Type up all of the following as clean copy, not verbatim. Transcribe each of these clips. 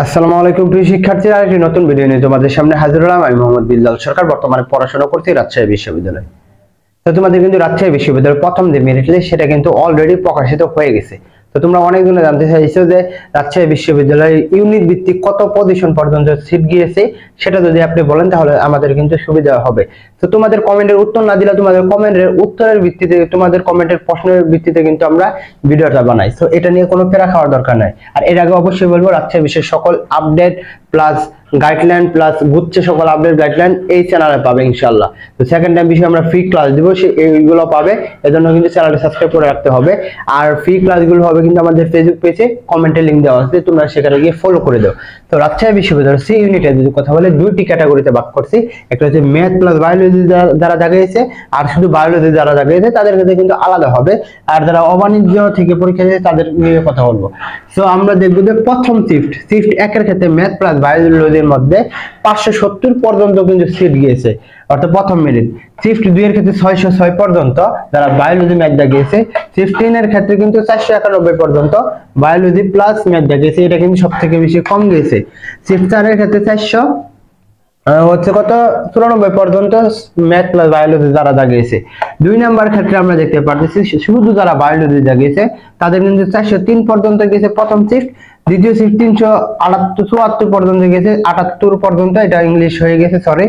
আসসালামু আলাইকুম প্রিয় শিক্ষার্থীরা, আরেকটি নতুন ভিডিও নিয়ে তোমাদের সামনে হাজির হলাম। আমি মোহাম্মদ বিল্লাল সরকার, বর্তমানে পড়াশোনা করছি রাজশাহী বিশ্ববিদ্যালয়ে। তো তোমাদের কিন্তু রাজশাহী বিশ্ববিদ্যালয়ের প্রথম যে মেরিট লিস্ট সেটা কিন্তু অলরেডি প্রকাশিত হয়ে গেছে। তো তোমরা অনেকজনে জানতে চাইছো যে রাজশাহী বিশ্ববিদ্যালয়ে ইউনিট ভিত্তিক কত পজিশন পর্যন্ত সিট গিয়েছে, সেটা যদি আপনি বলেন তাহলে আমাদের কিন্তু সুবিধা হবে। তো তোমাদের কমেন্টের উত্তর না দিলে তোমাদের কমেন্টের উত্তরের ভিত্তিতে, তোমাদের কমেন্টের প্রশ্নের ভিত্তিতে কিন্তু আমরা ভিডিওটা বানাই। তো এটা নিয়ে কোনো প্যারা খাওয়ার দরকার নাই। আর এর আগে অবশ্যই বলবো, রাজশাহী বিশ্বের সকল আপডেট প্লাস গাইডলাইন প্লাস গুচ্ছে সকল আপডেট গাইডলাইন এই চ্যানেলে পাবে ইনশাআল্লাহ। তো সেকেন্ড টাইম বিষয়ে আমরা ফ্রি ক্লাস দিব, এইগুলো পাবে, এজন্য কিন্তু চ্যানেলটা সাবস্ক্রাইব করে রাখতে হবে। আর ফ্রি ক্লাসগুলো হবে কিন্তু আমাদের ফেসবুক পেজে কমেন্টে লিংক দেওয়া আছে, তোমরা সেখানে গিয়ে ফলো করে দাও। তো রাজশাহী বিশ্ববিদ্যালয়ের সি ইউনিটে যদি কথা বলে, দুইটি ক্যাটাগরিতে ভাগ করছি। একটা হচ্ছে ম্যাথ প্লাস বায়োলজি যারা দাগিয়েছে, আর শুধু বায়োলজি যারা দাগিয়েছে তাদের কাছে কিন্তু আলাদা হবে। আর যারা অবাণিজ্য থেকে পরীক্ষা দিয়েছে তাদের নিয়ে কথা বলবো। তো আমরা দেখবো যে প্রথম শিফট একের ক্ষেত্রে ম্যাথ প্লাস বায়োলজির মধ্যে 570 পর্যন্ত কিন্তু সিট গিয়েছে, অর্থাৎ প্রথম মেরিট। শিফট 2 এর ক্ষেত্রে 606 পর্যন্ত যারা বায়োলজি ম্যাথ দাগিয়েছে। শিফট 3 এর ক্ষেত্রে কিন্তু 491 পর্যন্ত বায়োলজি প্লাস ম্যাথ দাগিয়েছে, এটা কিন্তু সবথেকে বেশি কম গিয়েছে। শিফট 4 এর ক্ষেত্রে 400 হচ্ছে কত 94 পর্যন্ত ম্যাথ প্লাস বায়োলজি যারা দাগিয়েছে। 2 নাম্বার ক্ষেত্রে আমরা দেখতে পাচ্ছি শুধু যারা বায়োলজি দাগিয়েছে তাদের কিন্তু 403 পর্যন্ত গেছে প্রথম শিফট। দ্বিতীয় শিফট 374 পর্যন্ত গেছে, 78 পর্যন্ত, এটা ইংলিশ হয়ে গেছে সরি।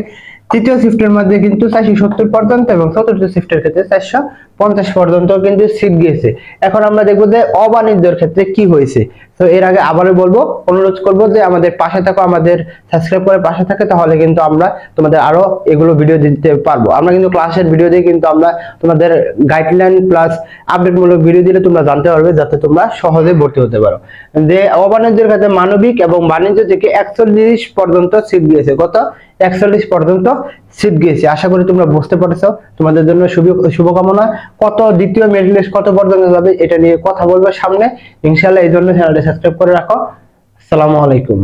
তৃতীয় শিফটের মধ্যে কিন্তু 470 পর্যন্ত এবং চতুর্থ শিফটের ক্ষেত্রে 450 পর্যন্ত কিন্তু সিট গিয়েছে। এখন আমরা দেখবো যে অবাণিজ্যের ক্ষেত্রে কি হয়েছে। তো এর আগে আবারও বলবো, অনুরোধ করবো যে আমাদের পাশে থাকো, আমাদের সাবস্ক্রাইব করে পাশে থাকে, তাহলে কিন্তু আমরা তোমাদের আরো এগুলো ভিডিও দিতে পারবো। আমরা কিন্তু ক্লাসের ভিডিও দিয়ে কিন্তু আমরা তোমাদের গাইডলাইন প্লাস আপডেটমূলক ভিডিও দিলে তোমরা জানতে পারবে, যাতে তোমরা সহজে ভর্তি হতে পারো। যে অবাণিজ্যের ক্ষেত্রে মানবিক এবং বাণিজ্য থেকে 41 পর্যন্ত সিট গিয়েছে, কত 41 পর্যন্ত সিট গিয়েছে। আশা করি তোমরা বুঝতে পারছো। তোমাদের জন্য শুভকামনা। কত দ্বিতীয় মেরিট লিস্ট কত পর্যন্ত যাবে এটা নিয়ে কথা বলবো সামনে ইনশাআল্লাহ। এই জন্য চ্যানেলটা সাবস্ক্রাইব করে রাখো। আসসালামু আলাইকুম।